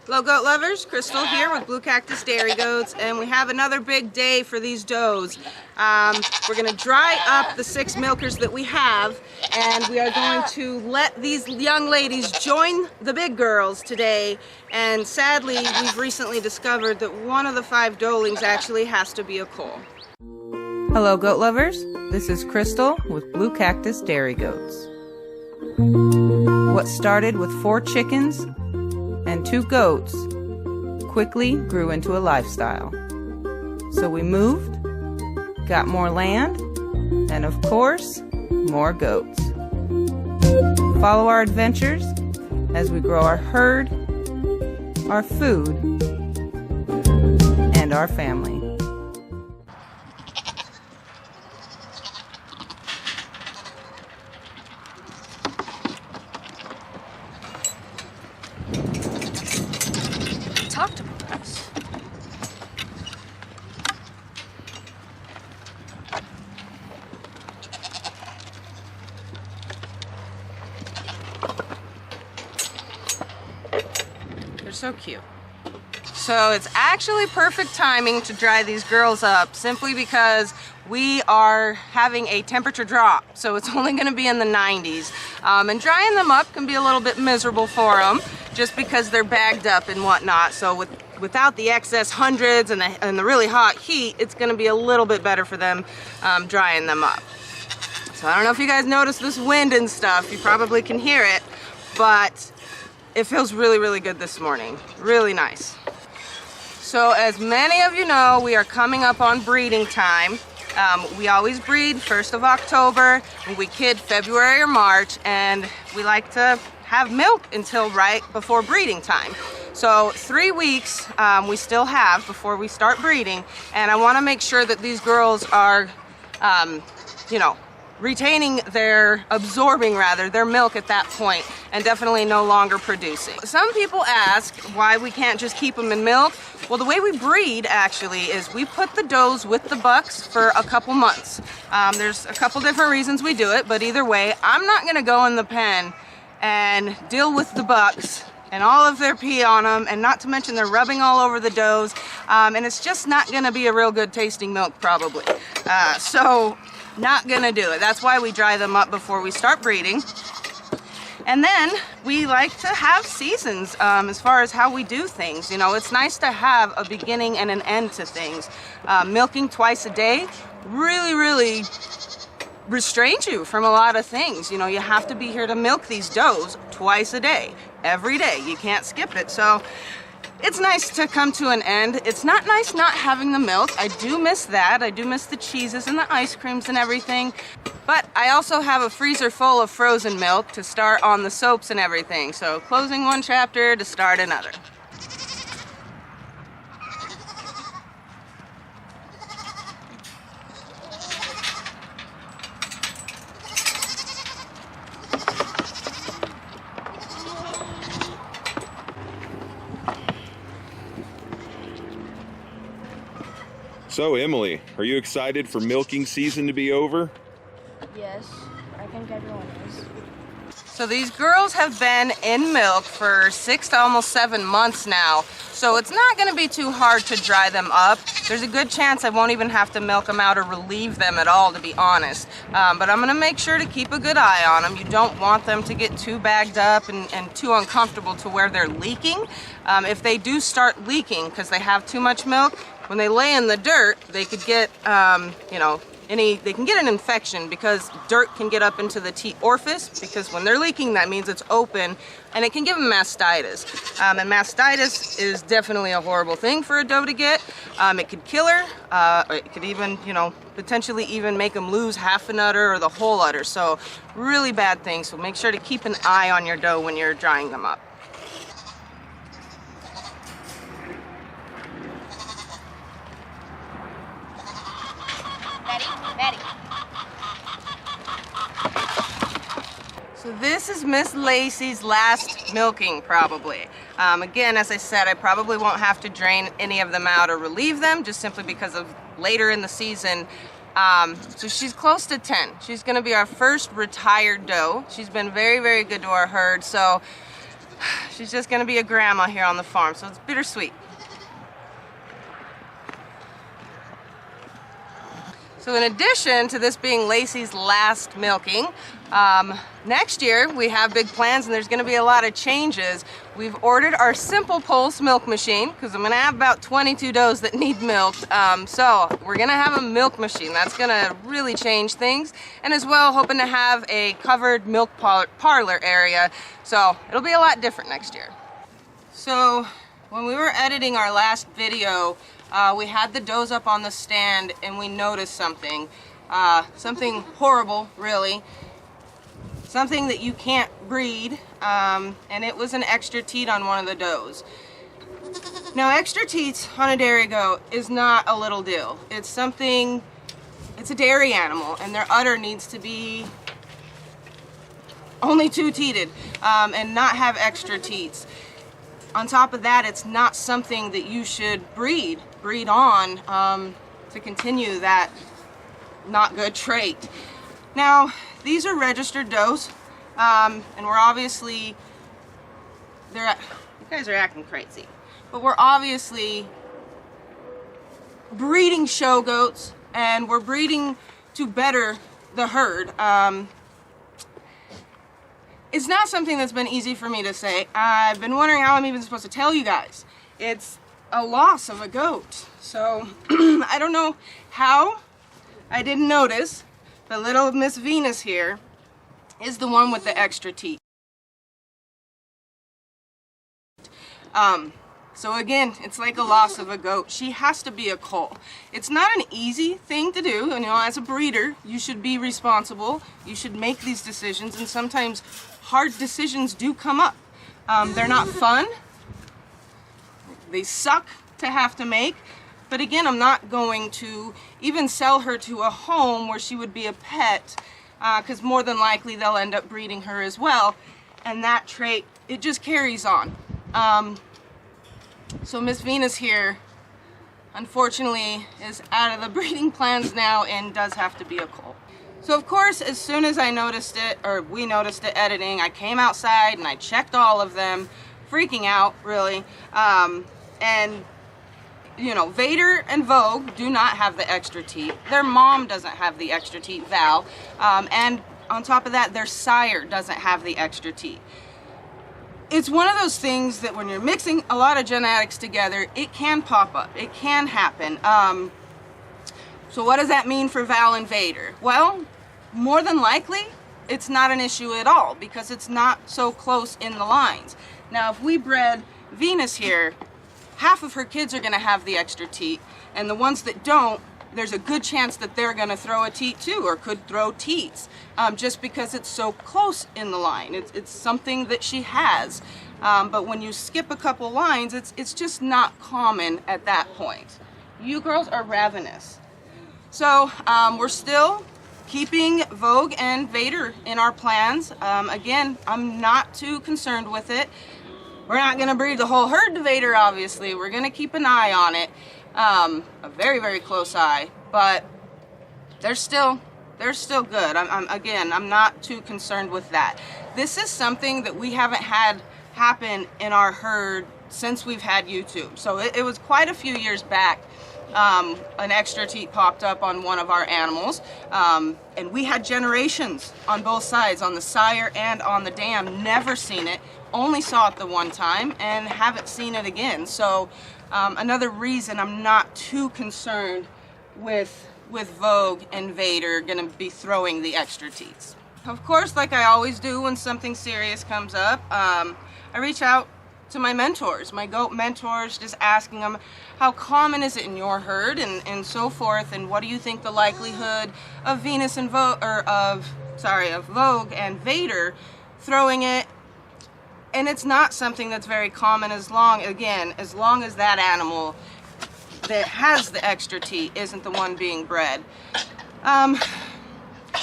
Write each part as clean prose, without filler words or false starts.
Hello goat lovers, Crystal here with Blue Cactus Dairy Goats, and we have another big day for these does. We're going to dry up the 6 milkers that we have, and we are going to let these young ladies join the big girls today. And sadly, we've recently discovered that one of the 5 Doelings actually has to be a cull. Hello goat lovers, this is Crystal with Blue Cactus Dairy Goats. What started with 4 chickens and 2 goats quickly grew into a lifestyle. So we moved, got more land, and of course, more goats. Follow our adventures as we grow our herd, our food, and our family. Talked about us. They're so cute. So it's actually perfect timing to dry these girls up simply because we are having a temperature drop. So it's only going to be in the 90s. And drying them up can be a little bit miserable for them just because they're bagged up and whatnot. So without the excess hundreds and the really hot heat, it's going to be a little bit better for them drying them up. So I don't know if you guys notice this wind and stuff. You probably can hear it, but it feels really, really good this morning. Really nice. So as many of you know, we are coming up on breeding time. We always breed 1st of October, and we kid February or March, and we like to have milk until right before breeding time. So 3 weeks we still have before we start breeding, and I want to make sure that these girls are, absorbing their milk at that point, and definitely no longer producing. Some people ask why we can't just keep them in milk. Well, the way we breed actually is we put the does with the bucks for a couple months. There's a couple different reasons we do it, but either way, I'm not going to go in the pen and deal with the bucks and all of their pee on them, and not to mention they're rubbing all over the does, and it's just not going to be a real good tasting milk probably. So not gonna do it. That's why we dry them up before we start breeding. And then we like to have seasons as far as how we do things. You know, it's nice to have a beginning and an end to things. Milking twice a day really restrains you from a lot of things. You know, you have to be here to milk these does twice a day, every day. You can't skip it. So it's nice to come to an end. It's not nice not having the milk. I do miss that. I do miss the cheeses and the ice creams and everything. But I also have a freezer full of frozen milk to start on the soaps and everything. So closing one chapter to start another. So, Emily, are you excited for milking season to be over? Yes, I think everyone is. So these girls have been in milk for 6 to almost 7 months now. So it's not going to be too hard to dry them up. There's a good chance I won't even have to milk them out or relieve them at all, to be honest. But I'm going to make sure to keep a good eye on them. You don't want them to get too bagged up and too uncomfortable to where they're leaking. If they do start leaking because they have too much milk, when they lay in the dirt, they could get, they can get an infection because dirt can get up into the teat orifice, because when they're leaking, that means it's open, and it can give them mastitis. And mastitis is definitely a horrible thing for a doe to get. It could kill her. It could even, potentially even make them lose half an udder or the whole udder. So really bad thing. So make sure to keep an eye on your doe when you're drying them up. Ready. So this is Miss Lacey's last milking, probably. Again, as I said, I probably won't have to drain any of them out or relieve them, just simply because of later in the season. So she's close to 10. She's going to be our first retired doe. She's been very, very good to our herd. So She's just gonna be a grandma here on the farm, so it's bittersweet. So in addition to this being Lacey's last milking, next year we have big plans and there's gonna be a lot of changes. We've ordered our simple pulse milk machine because I'm gonna have about 22 does that need milked. So we're gonna have a milk machine. That's gonna really change things. And as well, hoping to have a covered milk parlor area. So it'll be a lot different next year. So when we were editing our last video, we had the does up on the stand and we noticed something. Something horrible, really. Something that you can't breed, and it was an extra teat on one of the does. Now, extra teats on a dairy goat is not a little deal. It's something, it's a dairy animal, and their udder needs to be only 2-teated and not have extra teats. On top of that, it's not something that you should breed on to continue that not good trait. Now, these are registered does, and we're obviously, you guys are acting crazy, but we're obviously breeding show goats, and we're breeding to better the herd. It's not something that's been easy for me to say. I've been wondering how I'm even supposed to tell you guys. It's a loss of a goat. So, I don't know how I didn't notice, but little Miss Venus here is the one with the extra teeth. So again, it's like a loss of a goat. She has to be a cull. It's not an easy thing to do. You know, as a breeder, you should be responsible. You should make these decisions, and sometimes hard decisions do come up. They're not fun. They suck to have to make. But again, I'm not going to even sell her to a home where she would be a pet, because more than likely they'll end up breeding her as well. And that trait, it just carries on. So Miss Venus here, unfortunately, is out of the breeding plans now and does have to be a cull. So of course, as soon as I noticed it, or we noticed it editing, I came outside and I checked all of them, freaking out, really. And, you know, Vader and Vogue do not have the extra teeth. Their mom doesn't have the extra teeth, Val. And on top of that, their sire doesn't have the extra teeth. It's one of those things that when you're mixing a lot of genetics together, it can pop up. It can happen. So what does that mean for Val and Vader? Well, more than likely, it's not an issue at all because it's not so close in the lines. Now, if we bred Venus here, half of her kids are going to have the extra teat, and the ones that don't, there's a good chance that they're going to throw a teat too, or could throw teats, just because it's so close in the line. It's something that she has, but when you skip a couple lines, it's just not common at that point. You girls are ravenous. So we're still keeping Vogue and Vader in our plans. Again, I'm not too concerned with it. We're not going to breed the whole herd to Vader, obviously. We're going to keep an eye on it. A very, very close eye, but they're still good. I'm not too concerned with that. This is something that we haven't had happen in our herd since we've had YouTube. So it was quite a few years back. An extra teat popped up on one of our animals, and we had generations on both sides, on the sire and on the dam. Never seen it, only saw it the one time, and haven't seen it again. So another reason I'm not too concerned with Vogue and Vader gonna be throwing the extra teats. Of course, like I always do when something serious comes up, I reach out to my mentors, my goat mentors, just asking them how common is it in your herd and so forth, and what do you think the likelihood of Venus and Vogue, or of Vogue and Vader throwing it. And it's not something that's very common as long as that animal that has the extra teat isn't the one being bred.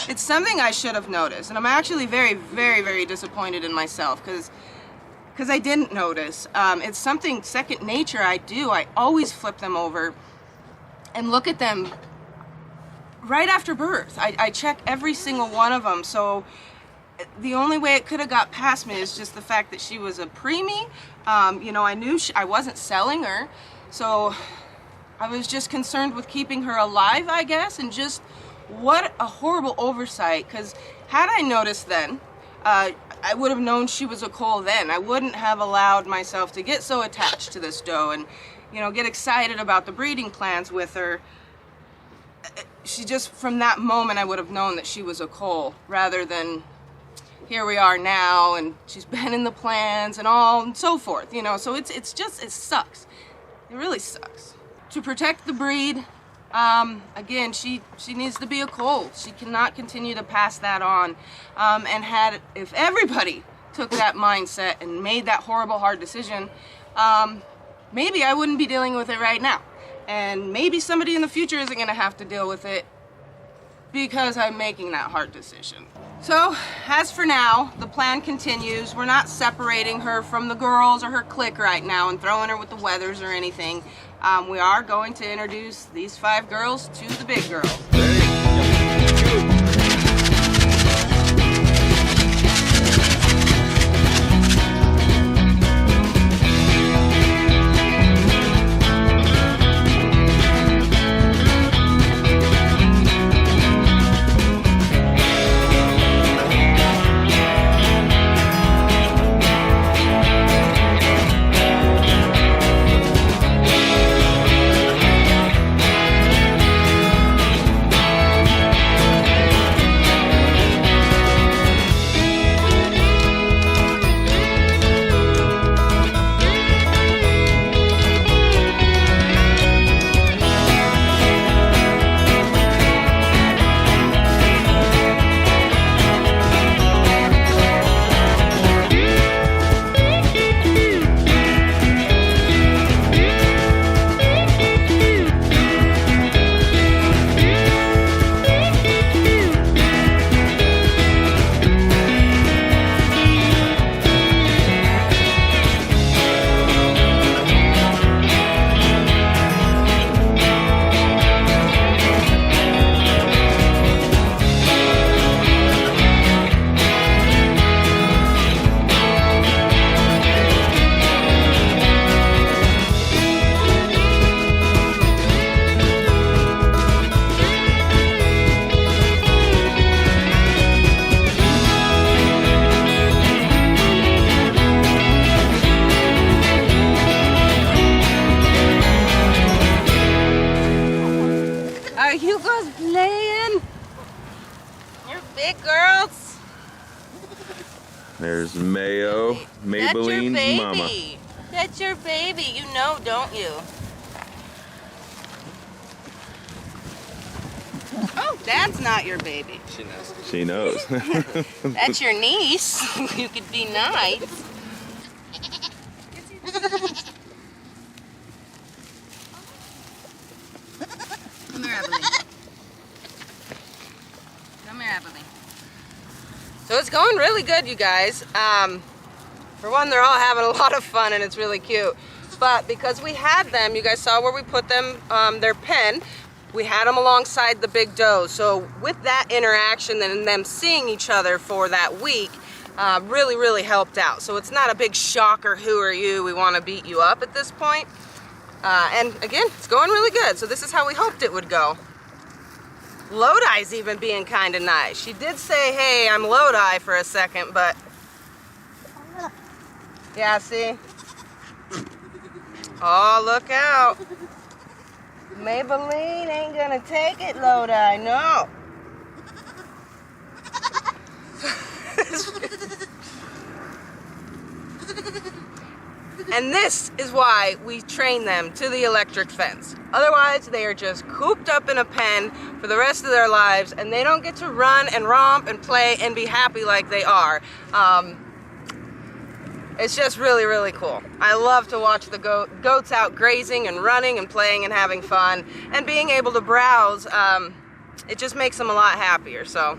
It's something I should have noticed, and I'm actually very, very, very disappointed in myself because I didn't notice. It's something second nature I do. I always flip them over and look at them right after birth. I check every single one of them. So the only way it could have got past me is just the fact that she was a preemie. You know, I knew I wasn't selling her, so I was just concerned with keeping her alive, I guess, and just what a horrible oversight, because had I noticed then, I would have known she was a coal then. I wouldn't have allowed myself to get so attached to this doe and, you know, get excited about the breeding plans with her. She just, from that moment, I would have known that she was a coal, rather than here we are now and she's been in the plans and all and so forth, you know. So it's just, it sucks. It really sucks. To protect the breed, again, she needs to be a coal. She cannot continue to pass that on. And if everybody took that mindset and made that horrible, hard decision, maybe I wouldn't be dealing with it right now. And maybe somebody in the future isn't gonna have to deal with it because I'm making that hard decision. So, as for now, the plan continues. We're not separating her from the girls or her clique right now and throwing her with the Weathers or anything. We are going to introduce these 5 girls to the big girls. Are you guys playing? You're big girls. There's Mayo, Maybelline's mama. That's your baby. You know, don't you? Oh, Dad's not your baby. She knows. She knows. That's your niece. You could be nice. Come here, Evelyn. Come here, Evelyn. So it's going really good, you guys. For one, they're all having a lot of fun and it's really cute. But because we had them, you guys saw where we put them, their pen, we had them alongside the big does. So with that interaction and them seeing each other for that week, really, really helped out. So it's not a big shocker, who are you, we want to beat you up at this point. And again, it's going really good. So this is how we hoped it would go. Lodi's even being kind of nice. She did say, hey, I'm Lodi for a second, but yeah, see? Oh, look out. Maybelline ain't gonna take it, Lodi, no. And this is why we train them to the electric fence. Otherwise, they are just cooped up in a pen for the rest of their lives, and they don't get to run and romp and play and be happy like they are. It's just really, really cool. I love to watch the goats out grazing and running and playing and having fun and being able to browse. It just makes them a lot happier. So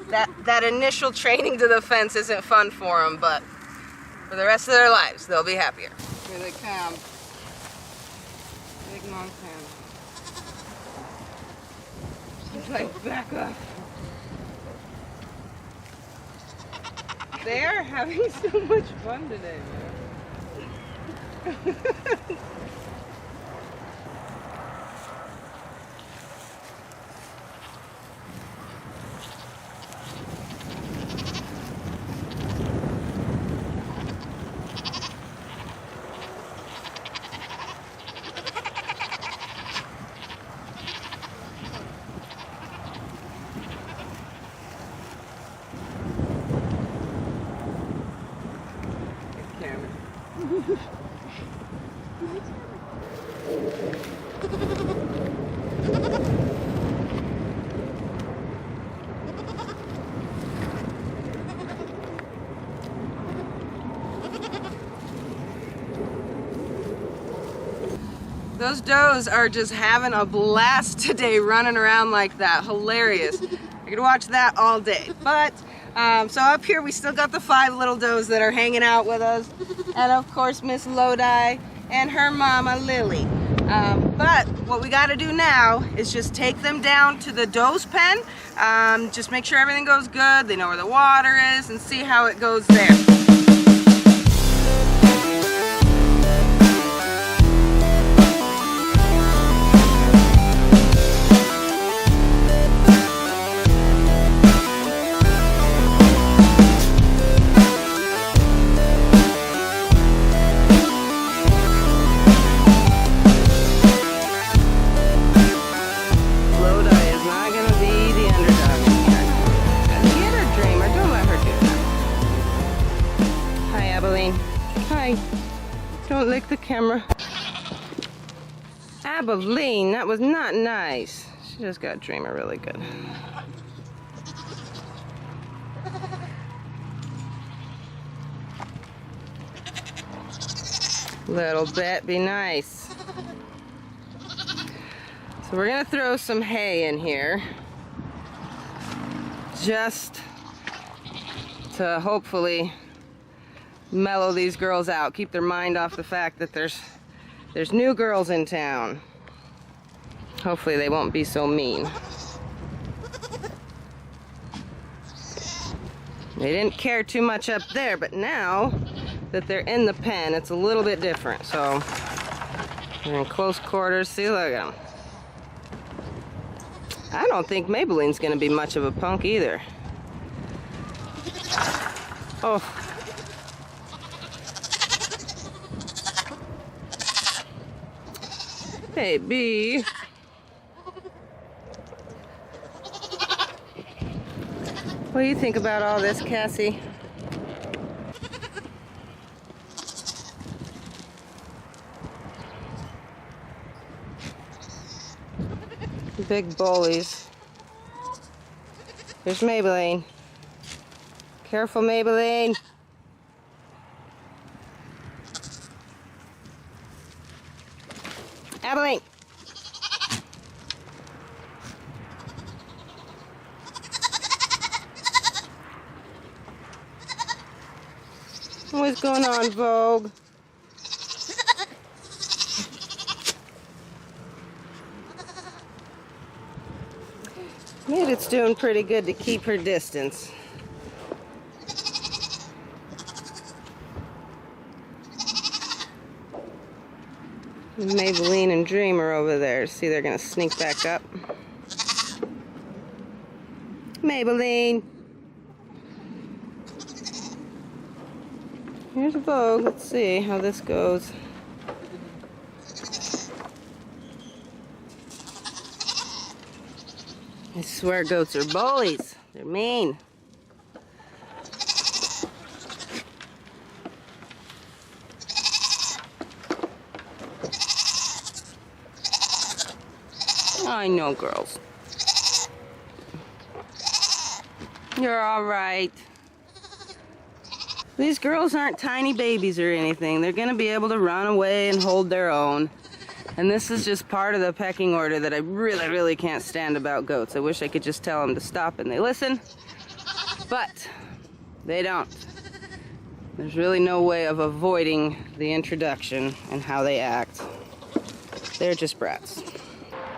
that initial training to the fence isn't fun for them, but for the rest of their lives, they'll be happier. Here they come. Big Montana. She's like, back up. They are having so much fun today, man. Those does are just having a blast today running around like that. Hilarious. I could watch that all day. But, so up here we still got the 5 little does that are hanging out with us. And of course Miss Lodi and her mama Lily. But what we got to do now is just take them down to the doe's pen. Just make sure everything goes good. They know where the water is and see how it goes there. Don't lick the camera. Abilene, that was not nice. She just got Dreamer really good. Little bit, be nice. So we're gonna throw some hay in here. Just to hopefully mellow these girls out, keep their mind off the fact that there's new girls in town. Hopefully they won't be so mean. They didn't care too much up there, but now that they're in the pen, it's a little bit different. So they're in close quarters. See, look at them. I don't think Maybelline's gonna be much of a punk either. Oh. Baby. What do you think about all this, Cassie? Big bullies. Here's Maybelline. Careful, Maybelline. Abilene. What's going on, Vogue? Maybe it's doing pretty good to keep her distance. Maybelline and Dreamer over there. See, they're gonna sneak back up. Maybelline. Here's Vogue. Let's see how this goes. I swear goats are bullies. They're mean. I know, girls. You're all right. These girls aren't tiny babies or anything. They're gonna be able to run away and hold their own. And this is just part of the pecking order that I really, really can't stand about goats. I wish I could just tell them to stop and they listen, but they don't. There's really no way of avoiding the introduction and how they act. They're just brats.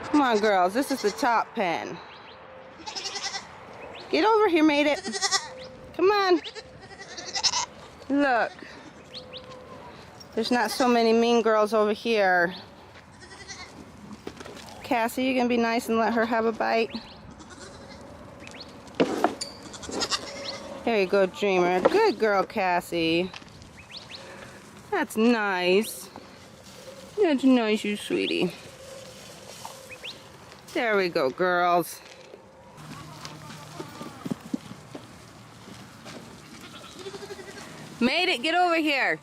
Come on, girls, this is the top pen. Get over here, mate it. Come on. Look. There's not so many mean girls over here. Cassie, you gonna be nice and let her have a bite? There you go, Dreamer. Good girl, Cassie. That's nice. That's nice, you sweetie. There we go, girls. Made it, get over here.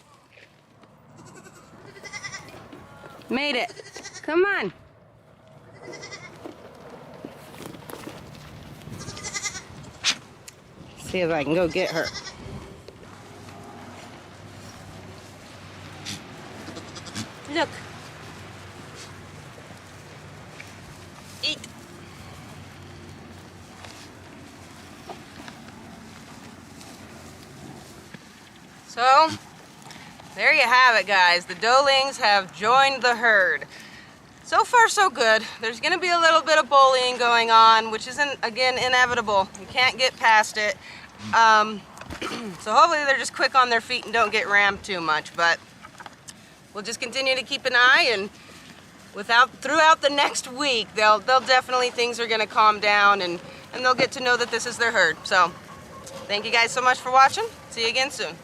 Made it. Come on. See if I can go get her. Look. Eat. So, there you have it, guys. The Doelings have joined the herd. So far, so good. There's going to be a little bit of bullying going on, which isn't, again, inevitable. You can't get past it. So hopefully they're just quick on their feet and don't get rammed too much. But we'll just continue to keep an eye, and throughout the next week, they'll definitely, things are going to calm down, and they'll get to know that this is their herd. So thank you guys so much for watching. See you again soon.